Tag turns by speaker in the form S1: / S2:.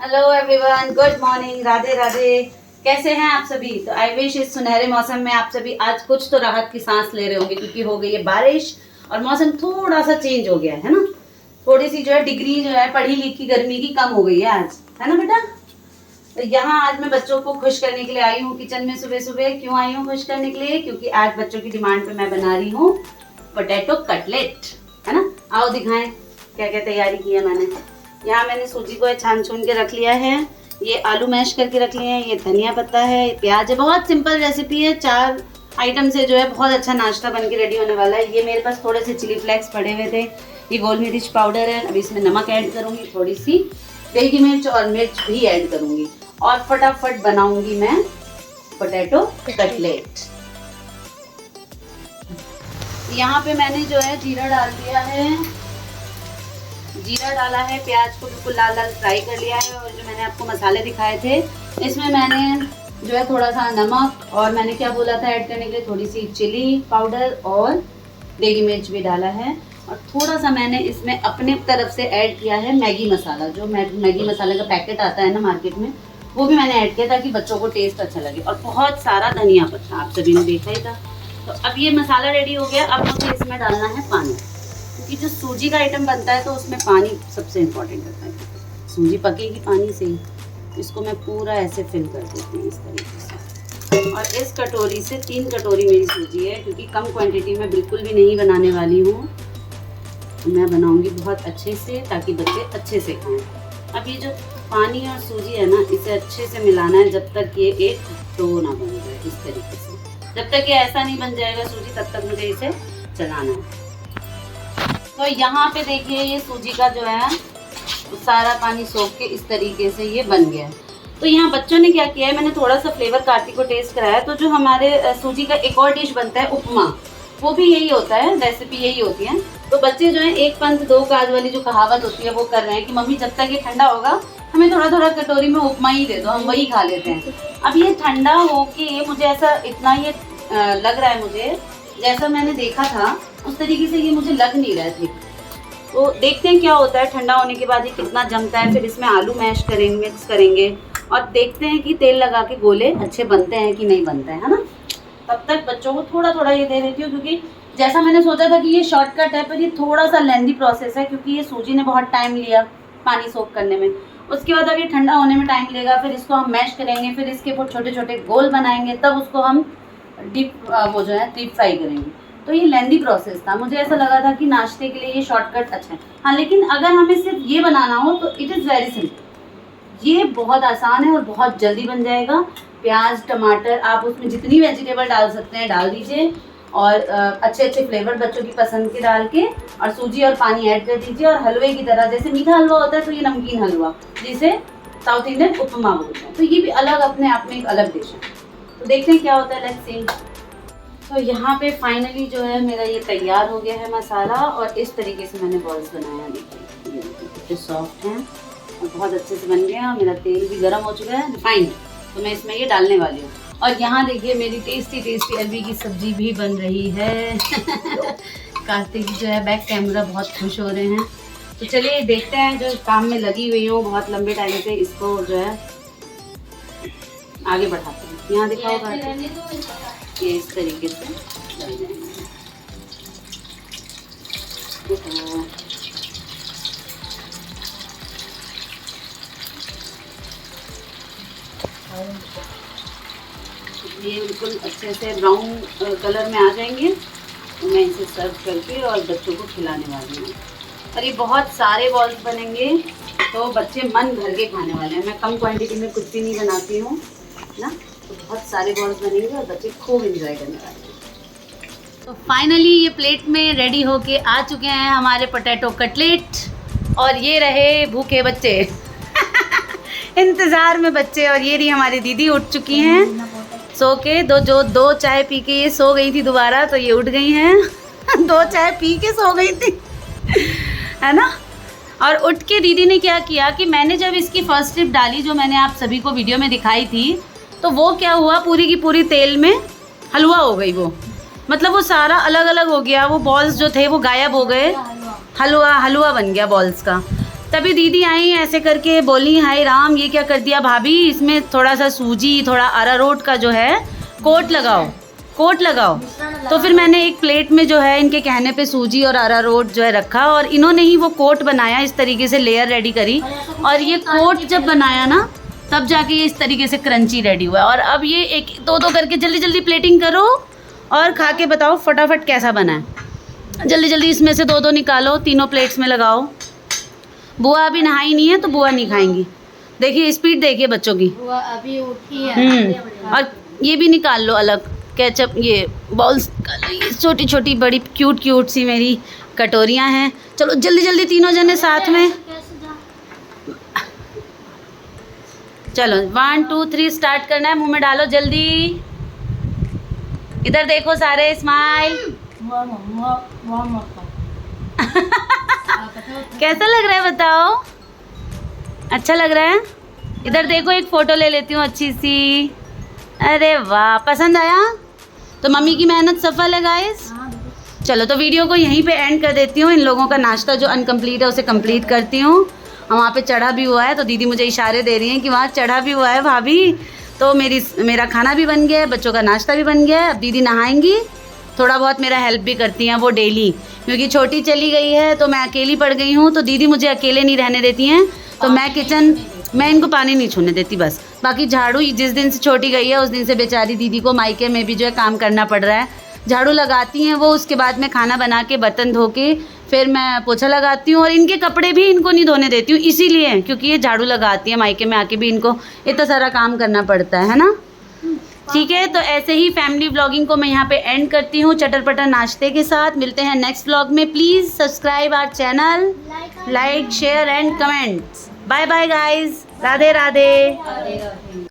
S1: Hello everyone, good morning, Radhe Radhe. कैसे हैं आप सभी? तो आई विश इस सुनहरे मौसम में आप सभी आज कुछ तो राहत की सांस ले रहे होंगे, क्योंकि हो गई है बारिश और मौसम थोड़ा सा चेंज हो गया है ना। थोड़ी सी जो है डिग्री जो है पढ़ी लिखी गर्मी की कम हो गई है आज, है ना बेटा। तो यहाँ आज मैं बच्चों को खुश करने के लिए आई हूँ किचन में। सुबह सुबह क्यों आई हूँ खुश करने के लिए? क्योंकि आज बच्चों की डिमांड पे मैं बना रही हूँ पोटैटो कटलेट, है ना। आओ दिखाएं क्या क्या तैयारी की है मैंने। यहाँ मैंने सूजी को छान छून के रख लिया है, ये आलू मैश करके रख लिए हैं, ये धनिया पत्ता है, ये प्याज है। बहुत सिंपल रेसिपी है, 4 आइटम से जो है बहुत अच्छा नाश्ता बन के रेडी होने वाला है। ये मेरे पास थोड़े से चिली फ्लेक्स पड़े हुए थे, ये गोल मिर्च पाउडर है। अभी इसमें नमक ऐड करूँगी, थोड़ी सी देगी मिर्च और मिर्च भी ऐड करूँगी और फटाफट बनाऊँगी मैं पोटैटो कटलेट। यहाँ पे मैंने जो है जीरा डाल दिया है, जीरा डाला है, प्याज को बिल्कुल लाल लाल फ्राई कर लिया है। और जो मैंने आपको मसाले दिखाए थे इसमें मैंने जो है थोड़ा सा नमक और मैंने क्या बोला था ऐड करने के लिए, थोड़ी सी चिली पाउडर और देगी मिर्च भी डाला है। और थोड़ा सा मैंने इसमें अपने तरफ से ऐड किया है मैगी मसाला, जो मैगी मसाले का पैकेट आता है ना मार्केट में, वो भी मैंने ऐड किया ताकि बच्चों को टेस्ट अच्छा लगे। और बहुत सारा धनिया पत्ता, आप सभी ने देखा ही था। तो अब ये मसाला रेडी हो गया। अब मुझे इसमें डालना है पानी, क्योंकि जो सूजी का आइटम बनता है तो उसमें पानी सबसे इम्पोर्टेंट होता है। सूजी पकेगी पानी से ही। इसको मैं पूरा ऐसे फिल कर देती हूँ इस तरीके से। और इस कटोरी से 3 कटोरी मेरी सूजी है, क्योंकि कम क्वांटिटी में बिल्कुल भी नहीं बनाने वाली हूँ। मैं बनाऊँगी बहुत अच्छे से ताकि बच्चे अच्छे से खाएँ। अब ये जो पानी और सूजी है ना, इसे अच्छे से मिलाना है जब तक ये एक डो ना बन जाए। इस तरीके से जब तक ये ऐसा नहीं बन जाएगा सूजी, तब तक मुझे इसे चलाना है। तो यहाँ पे देखिए ये सूजी का जो है सारा पानी सोख के इस तरीके से ये बन गया है। तो यहाँ बच्चों ने क्या किया है, मैंने थोड़ा सा फ्लेवर कार्तिक को टेस्ट कराया। तो जो हमारे सूजी का एक और डिश बनता है उपमा, वो भी यही होता है, रेसिपी यही होती है। तो बच्चे जो है 1 पंथ 2 काज वाली जो कहावत होती है वो कर रहे हैं कि मम्मी जब तक ये ठंडा होगा हमें थोड़ा थोड़ा कटोरी में उपमा ही दे दो, हम वही खा लेते हैं। अब ये ठंडा होके मुझे ऐसा इतना ये लग रहा है, मुझे जैसा मैंने देखा था उस तरीके से ये मुझे लग नहीं रहा था। तो देखते हैं क्या होता है ठंडा होने के बाद ये कितना जमता है। फिर इसमें आलू मैश करेंगे, मिक्स करेंगे और देखते हैं कि तेल लगा के गोले अच्छे बनते हैं कि नहीं बनते हैं, है ना। तब तक बच्चों को थोड़ा थोड़ा ये दे देती हूँ, क्योंकि जैसा मैंने सोचा था कि ये शॉर्टकट है, पर ये थोड़ा सा लेंथी प्रोसेस है, क्योंकि ये सूजी ने बहुत टाइम लिया पानी सोख करने में। उसके बाद अब ये ठंडा होने में टाइम लेगा, फिर इसको हम मैश करेंगे, फिर इसके ऊपर छोटे छोटे गोल बनाएंगे, तब उसको हम डीप फ्राई करेंगे। तो ये लेंदी प्रोसेस था। मुझे ऐसा लगा था कि नाश्ते के लिए ये शॉर्टकट अच्छा है। हाँ, लेकिन अगर हमें सिर्फ ये बनाना हो तो इट इज़ वेरी सिंपल। ये बहुत आसान है और बहुत जल्दी बन जाएगा। प्याज टमाटर आप उसमें जितनी वेजिटेबल डाल सकते हैं डाल दीजिए, और अच्छे अच्छे फ्लेवर बच्चों की पसंद के डाल के, और सूजी और पानी ऐड कर दीजिए। और हलवे की तरह, जैसे मीठा हलवा होता है तो ये नमकीन हलवा, जिसे साउथ इंडियन उपमा बोलते हैं। तो ये भी अलग अपने आप में एक अलग डिश है। तो देखते हैं क्या होता है, लेट्स सी। तो यहाँ पे फाइनली जो है मेरा ये तैयार हो गया है मसाला, और इस तरीके से मैंने बॉल्स बनाया। देखिए ये कितने सॉफ्ट हैं और बहुत अच्छे से बन गया। मेरा तेल भी गर्म हो चुका है रिफाइंड, तो मैं इसमें ये डालने वाली हूँ। और यहाँ देखिए मेरी टेस्टी टेस्टी अरबी की सब्जी भी बन रही है। कार्तिक जो है बैक कैमरा बहुत खुश हो रहे हैं। तो चलिए देखते हैं, जो काम में लगी हुई हूँ बहुत लंबे टाइम से, इसको जो है आगे बढ़ाते हैं। यहाँ दिखाओ ये इस तरीके से डल जाएंगे। ये बिल्कुल अच्छे से ब्राउन कलर में आ जाएंगे, तो मैं इसे सर्व करके और बच्चों को खिलाने वाली हूँ। और ये बहुत सारे बॉल्स बनेंगे, तो बच्चे मन भर के खाने वाले हैं। मैं कम क्वांटिटी में कुछ भी नहीं बनाती हूँ ना, तो बहुत सारे बॉल्स बनेंगे और बच्चे खूब एंजॉय करने वाले हैं। तो फाइनली ये प्लेट में रेडी होके आ चुके हैं हमारे पोटैटो कटलेट, और ये रहे भूखे बच्चे। इंतज़ार में बच्चे। और ये रही हमारी दीदी उठ चुकी हैं सो के। दो चाय पी के ये सो गई थी, दोबारा तो ये उठ गई हैं। 2 चाय पी के सो गई थी, है ना। और उठ के दीदी ने क्या किया कि मैंने जब इसकी फर्स्ट स्ट्रिप डाली, जो मैंने आप सभी को वीडियो में दिखाई थी, तो वो क्या हुआ, पूरी की पूरी तेल में हलवा हो गई। वो मतलब वो सारा अलग अलग हो गया, वो बॉल्स जो थे वो गायब हो गए, हलवा बन गया बॉल्स का। तभी दीदी आई ऐसे करके बोली, हाय राम ये क्या कर दिया भाभी, इसमें थोड़ा सा सूजी थोड़ा अरारोट का जो है कोट लगाओ। तो फिर मैंने एक प्लेट में जो है इनके कहने पे सूजी और अरारोट जो है रखा और इन्होंने ही वो कोट बनाया, इस तरीके से लेयर रेडी करी और ये कोट जब बनाया ना तब जाके ये इस तरीके से क्रंची रेडी हुआ। और अब ये एक दो करके जल्दी जल्दी प्लेटिंग करो और खा के बताओ फटाफट कैसा बना है। जल्दी जल्दी इसमें से दो निकालो, तीनों प्लेट्स में लगाओ। बुआ अभी नहाई नहीं है तो बुआ नहीं खाएंगी। देखिए स्पीड देखिए बच्चों की,
S2: बुआ अभी उठी है।
S1: और ये भी निकाल लो अलग, केचप ये बॉल्स छोटी छोटी बड़ी क्यूट सी मेरी कटोरियाँ हैं। चलो जल्दी जल्दी तीनों जने साथ में, चलो 1 2 3 स्टार्ट करना है। मुंह में डालो जल्दी, इधर देखो सारे, स्माइल। कैसा लग रहा है बताओ, अच्छा लग रहा है? इधर देखो एक फ़ोटो ले लेती हूँ अच्छी सी। अरे वाह, पसंद आया? तो मम्मी की मेहनत सफल है गाइस। चलो तो वीडियो को यहीं पे एंड कर देती हूँ। इन लोगों का नाश्ता जो अनकम्प्लीट है उसे कंप्लीट करती हूँ। वहाँ पे चढ़ा भी हुआ है तो दीदी मुझे इशारे दे रही हैं कि वहाँ चढ़ा भी हुआ है भाभी। तो मेरा खाना भी बन गया है, बच्चों का नाश्ता भी बन गया है। अब दीदी नहाएंगी, थोड़ा बहुत मेरा हेल्प भी करती हैं वो डेली, क्योंकि छोटी चली गई है तो मैं अकेली पड़ गई हूँ। तो दीदी मुझे अकेले नहीं रहने देती हैं, तो मैं इनको पानी नहीं छूने देती बस। बाकी झाड़ू जिस दिन से छोटी गई है उस दिन से बेचारी दीदी को मायके में भी जो है काम करना पड़ रहा है। झाड़ू लगाती हैं वो, उसके बाद में खाना बना के बर्तन धो के फिर मैं पोछा लगाती हूँ। और इनके कपड़े भी इनको नहीं धोने देती हूँ इसीलिए, क्योंकि ये झाड़ू लगाती है, मायके में आके भी इनको इतना सारा काम करना पड़ता है ना। ठीक है, तो ऐसे ही फैमिली व्लॉगिंग को मैं यहाँ पे एंड करती हूँ चटर पटर नाश्ते के साथ। मिलते हैं नेक्स्ट व्लॉग में। Please subscribe our channel, like share and comments. Bye bye guys, Radhe Radhe.